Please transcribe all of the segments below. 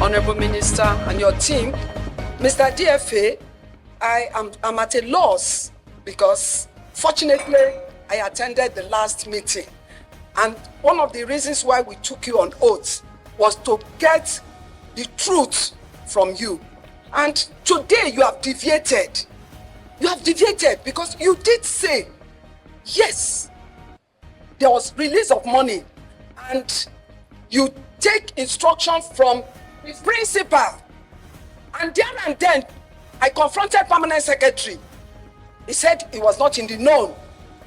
Honorable Minister and your team. Mr. DFA, I'm at a loss because fortunately I attended the last meeting, and one of the reasons why we took you on oath was to get the truth from you. And today you have deviated. You have deviated because you did say, yes, there was release of money, and you take instruction from the principal. And there and then, I confronted permanent secretary. He said he was not in the know.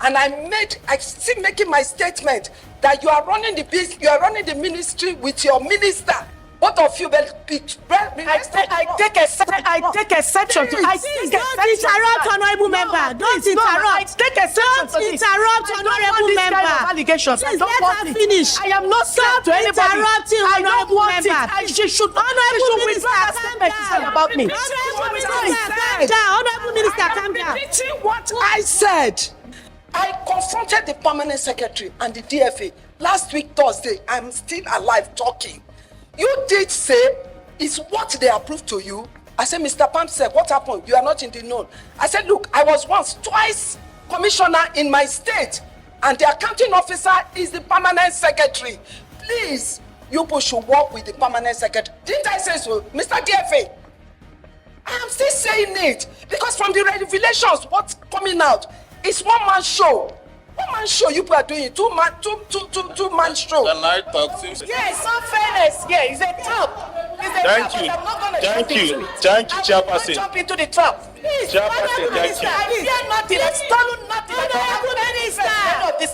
And I still making my statement that you are running the ministry with your minister. Both of you will be. I take exception to. Don't interrupt, honorable member. Don't interrupt. Don't interrupt, honorable member. Allegations. Please let her finish. I am not saying to anybody. Interrupting, honorable member. She should. Honorable minister, calm down. About me. Honorable minister, calm down. What I said. I confronted the permanent secretary and the DFA last week Thursday. I'm still alive talking. You did say it's what they approved to you. I said, Mr. Pam said, what happened? You are not in the know. I said, look, I was twice commissioner in my state, and the accounting officer is the permanent secretary. Please, you people should work with the permanent secretary. Didn't I say so, Mr. DFA? I am still saying it because from the revelations, what's coming out is one-man show. One-man show you people are doing two-man show. Can I talk since? Yes, some fairness. Yeah, it's a trap. Thank you, Chairperson. Jump into the trap. Please, Chairperson, thank you. I fear nothing. I've stolen nothing.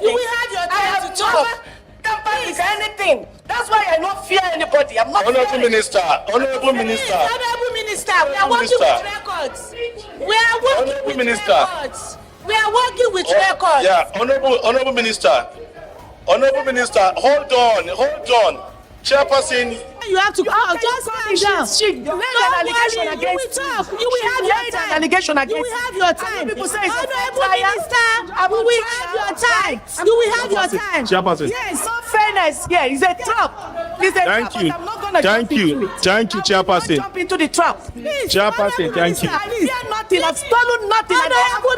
You will have your time to talk. Campaign is anything. That's why I don't fear anybody. I'm not. Honorable Minister. Honorable minister, we are working with records. We are working with records. We are working with records. Yeah, Honorable Minister. Honorable Minister, hold on. Chairperson. You have to just calm down. She laid an allegation against me. You will have your time. Allegation against You will have your time. People say Honorable minister, you will have your time. You will have your time. Chairperson. Yes, some fairness. Yeah, it's a trap. It's a Thank trap, you. but I'm not gonna Thank jump into you. it. Thank you, Chairperson. Jump into the trap. Please, Chairperson, thank you. I fear nothing. I've stolen nothing. Honorable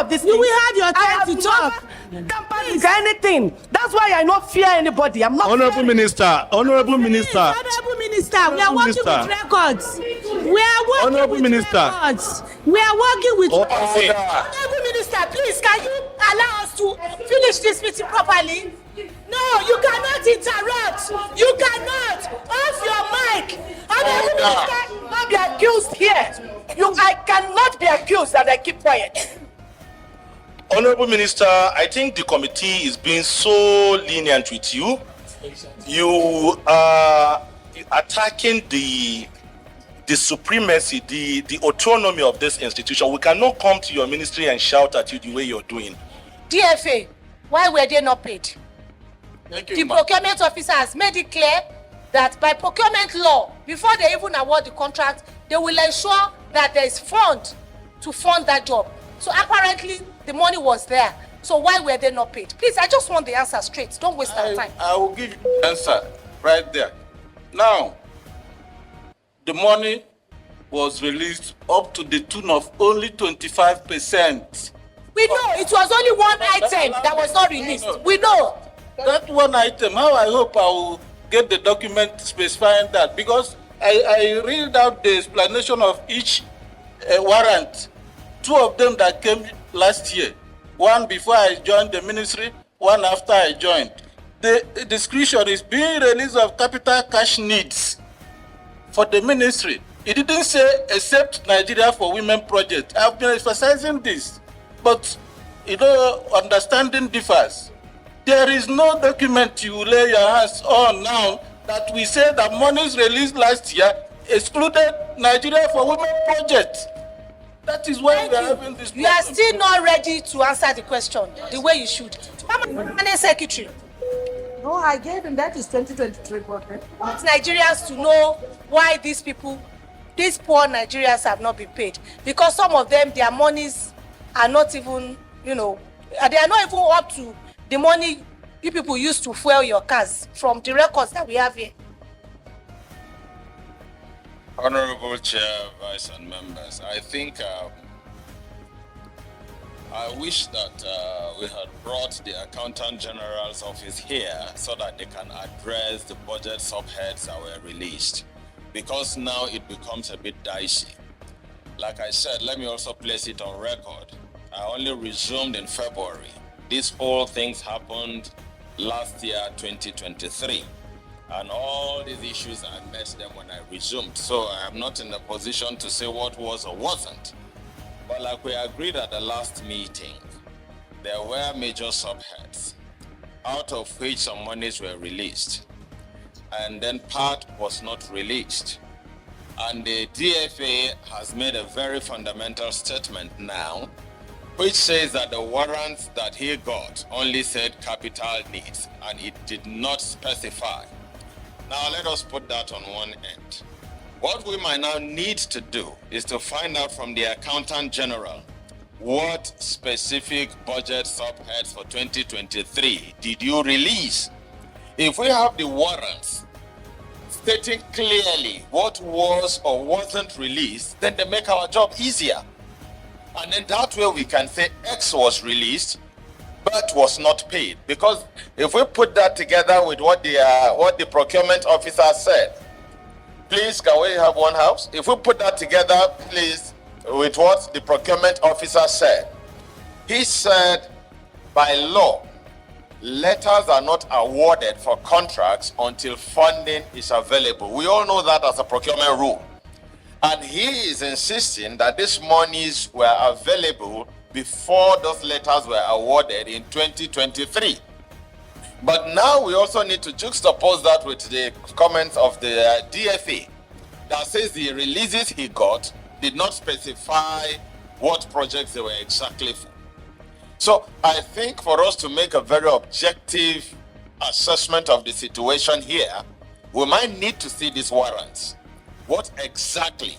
minister, you will have your time to talk. Campaign is anything. That's why I don't fear anybody. I'm not. Honorable Minister. Honorable Minister. Honorable minister, we are working with records. We are working Honorable with Minister. records. We are working with records. Order. Honorable minister, please, can you allow us to finish this meeting properly? No, you cannot interrupt. You cannot. Off your mic. Honorable minister, Not be accused here. I cannot be accused that I keep quiet. Honorable Minister, I think the committee is being so lenient with you. You are attacking the supremacy, the autonomy of this institution. We cannot come to your ministry and shout at you the way you're doing. DFA, why were they not paid? Thank you, The procurement officer has made it clear that by procurement law, before they even award the contract, they will ensure that there is fund to fund that job. So apparently, the money was there. So why were they not paid? Please, I just want the answer straight. Don't waste our time. I will give you the answer right there. Now, the money was released up to the tune of only 25%. We know it was only one item that was not released. We know. That one item, how I hope I will get the document specifying that, because I read out the explanation of each warrant. Two of them that came last year. One before I joined the ministry, one after I joined. The description is being released of capital cash needs for the ministry. It didn't say except Nigeria for Women project. I've been emphasizing this, but understanding differs. There is no document you lay your hands on now that we say that monies released last year excluded Nigeria for Women project. That is why we are having this problem. You are still not ready to answer the question the way you should. Permanent secretary. No, I gave him that is 2023 budget. Want Nigerians to know why these people, these poor Nigerians have not been paid. Because some of them, their monies are not even, they are not even up to the money you people use to fuel your cars from the records that we have here. Honorable Chair, Vice and members, I think I wish that we had brought the Accountant General's office here so that they can address the budget subheads that were released, because now it becomes a bit dicey. Like I said, let me also place it on record. I only resumed in February. These whole things happened last year, 2023. And all these issues, I met them when I resumed. So I am not in a position to say what was or wasn't. But like we agreed at the last meeting, there were major subheads, out of which some monies were released. And then part was not released. And the DFA has made a very fundamental statement now, which says that the warrants that he got only said capital needs, and it did not specify. Now let us put that on one end. What we might now need to do is to find out from the Accountant General what specific budget subheads for 2023 did you release? If we have the warrants stating clearly what was or wasn't released, then they make our job easier. And then that way we can say X was released, but was not paid. Because if we put that together with what the procurement officer said, please, can we have one house? If we put that together, please, with what the procurement officer said, he said, by law, letters are not awarded for contracts until funding is available. We all know that as a procurement rule. And he is insisting that these monies were available before those letters were awarded in 2023. But now we also need to juxtapose that with the comments of the DFA that says the releases he got did not specify what projects they were exactly for. So I think for us to make a very objective assessment of the situation here, we might need to see these warrants. What exactly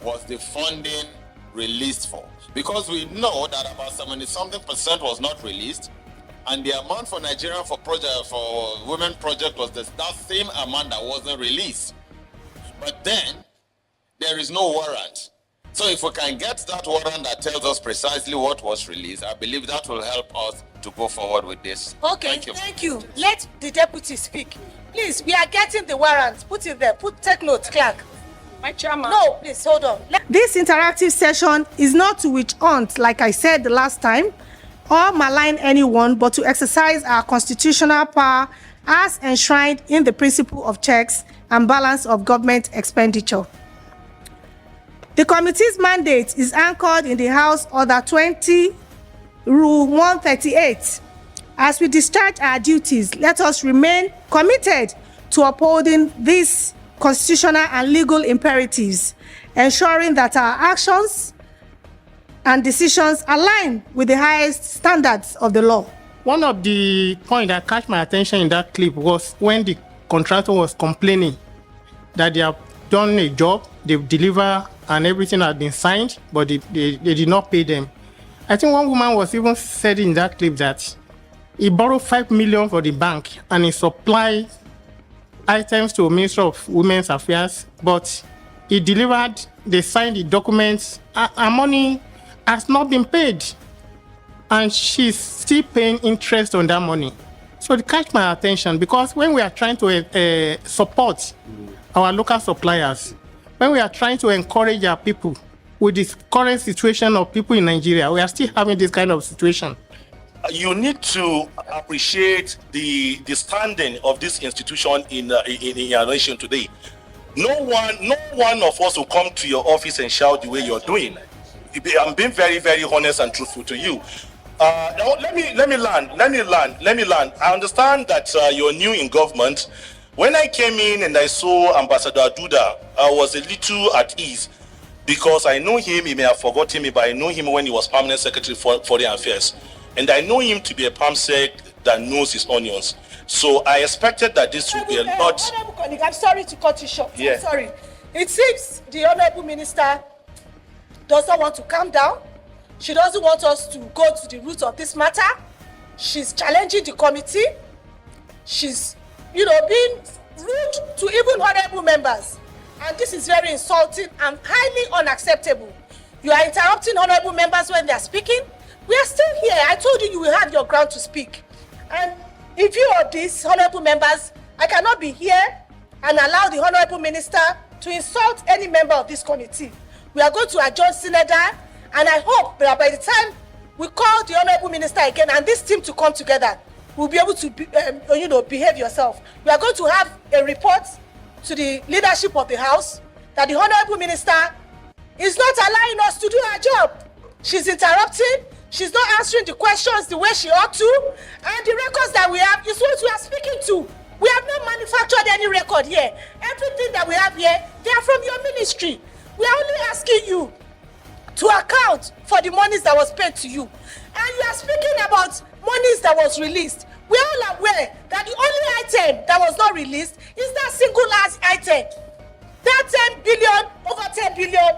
was the funding released for? Because we know that about 70-something% was not released, and the amount for Nigeria for women project was that same amount that wasn't released. But then there is no warrant. So if we can get that warrant that tells us precisely what was released, I believe that will help us to go forward with this. Okay, thank you. Let the deputy speak. Please, we are getting the warrant. Put it there. Take note, clerk. My chairman. No, please, hold on. This interactive session is not to witch hunt, like I said the last time, or malign anyone, but to exercise our constitutional power as enshrined in the principle of checks and balance of government expenditure. The committee's mandate is anchored in the House Order 20, Rule 138. As we discharge our duties, let us remain committed to upholding these constitutional and legal imperatives, ensuring that our actions and decisions align with the highest standards of the law. One of the points that caught my attention in that clip was when the contractor was complaining that they have done a job, they've delivered, and everything had been signed, but they did not pay them. I think one woman was even said in that clip that he borrowed 5 million for the bank and he supplied items to Ministry of Women's Affairs, but he delivered, they signed the documents, and money has not been paid. And she's still paying interest on that money. So it catch my attention, because when we are trying to support our local suppliers, when we are trying to encourage our people with this current situation of people in Nigeria, we are still having this kind of situation. You need to appreciate the standing of this institution in our nation today. No one of us will come to your office and shout the way you're doing. I'm being very, very honest and truthful to you. Now let me land. I understand that you're new in government. When I came in and I saw Ambassador Duda, I was a little at ease because I know him. He may have forgotten me, but I know him when he was Permanent Secretary for Foreign Affairs. And I know him to be a PAMSEC that knows his onions. So I expected that this would be a lot. Honorable colleague, I'm sorry to cut you short. Yeah. I'm sorry. It seems the Honorable Minister doesn't want to calm down. She doesn't want us to go to the root of this matter. She's challenging the committee. She's, being rude to even honorable members. And this is very insulting and highly unacceptable. You are interrupting honorable members when they are speaking. We are still here. I told you you will have your ground to speak. And in view of this, honorable members, I cannot be here and allow the honorable minister to insult any member of this committee. We are going to adjourn Synod, and I hope that by the time we call the honorable minister again and this team to come together, we'll be able to behave yourself. We are going to have a report to the leadership of the House that the honorable minister is not allowing us to do our job. She's interrupting. She's not answering the questions the way she ought to. And the records that we have is what we are speaking to. We have not manufactured any record here. Everything that we have here, they are from your ministry. We are only asking you to account for the monies that was paid to you. And you are speaking about monies that was released. We are all aware that the only item that was not released is that single last item. That 10 billion, over 10 billion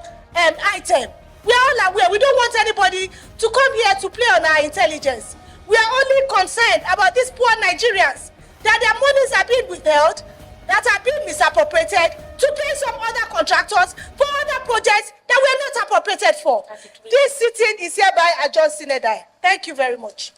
item. We are all aware. We don't want anybody to come here to play on our intelligence. We are only concerned about these poor Nigerians, that their monies are being withheld, that are being misappropriated to pay some other contractors for other projects that were not appropriated for. This sitting is hereby adjourned. Thank you very much.